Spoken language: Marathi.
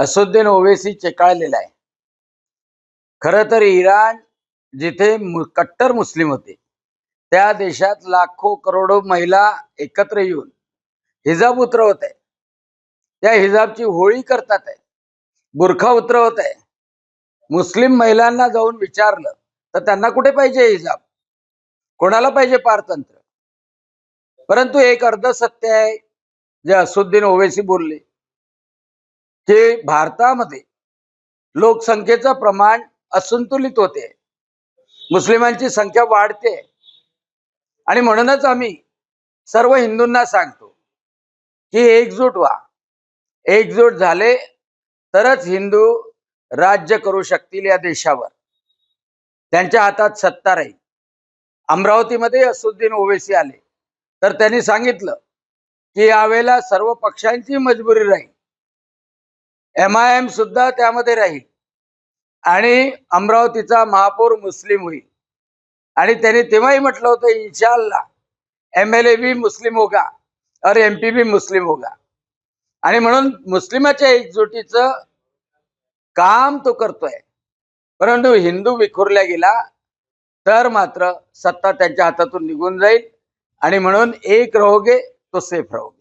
असुद्दीन ओवैसी चेकाळलेला आहे। खरं तर इराण जिथे कट्टर मुस्लिम होते त्या देशात लाखो करोडो महिला एकत्र येऊन हिजाब उतरवत आहे। त्या हिजाबची होळी करतात आहे, बुरखा उतरवत आहे। मुस्लिम महिलांना जाऊन विचारलं तर त्यांना कुठे पाहिजे हिजाब, कोणाला पाहिजे पारतंत्र्य। परंतु एक अर्ध सत्य आहे जे असुद्दीन ओवैसी बोलले की भारतामध्ये लोकसंख्येचं प्रमाण असंतुलित होते, मुस्लिमांची संख्या वाढते आणि म्हणूनच आम्ही सर्व हिंदूंना सांगतो की एकजूट व्हा। एकजूट झाले तरच हिंदू राज्य करू शकतील या देशावर, त्यांच्या हातात सत्ता राहील। अमरावतीमध्ये असुद्दीन ओवैसी आले तर त्यांनी सांगितलं की यावेळेला सर्व पक्षांची मजबुरी राहील, MIM सुद्धा त्यामध्ये राहील आणि अमरावतीचा महापौर मुस्लिम होईल। आणि त्यांनी तेव्हाही म्हटलं होतं इंशाअल्लाह MLA भी मुस्लिम होगा और MP भी मुस्लिम होगा। आणि म्हणून मुस्लिमाच्या एकजुटीचं काम तो करतोय। परंतु हिंदू विखुरला गेला तर मात्र सत्ता त्यांच्या हातातून निघून जाईल आणि म्हणून एक रहोगे तो सेफ रहोगे।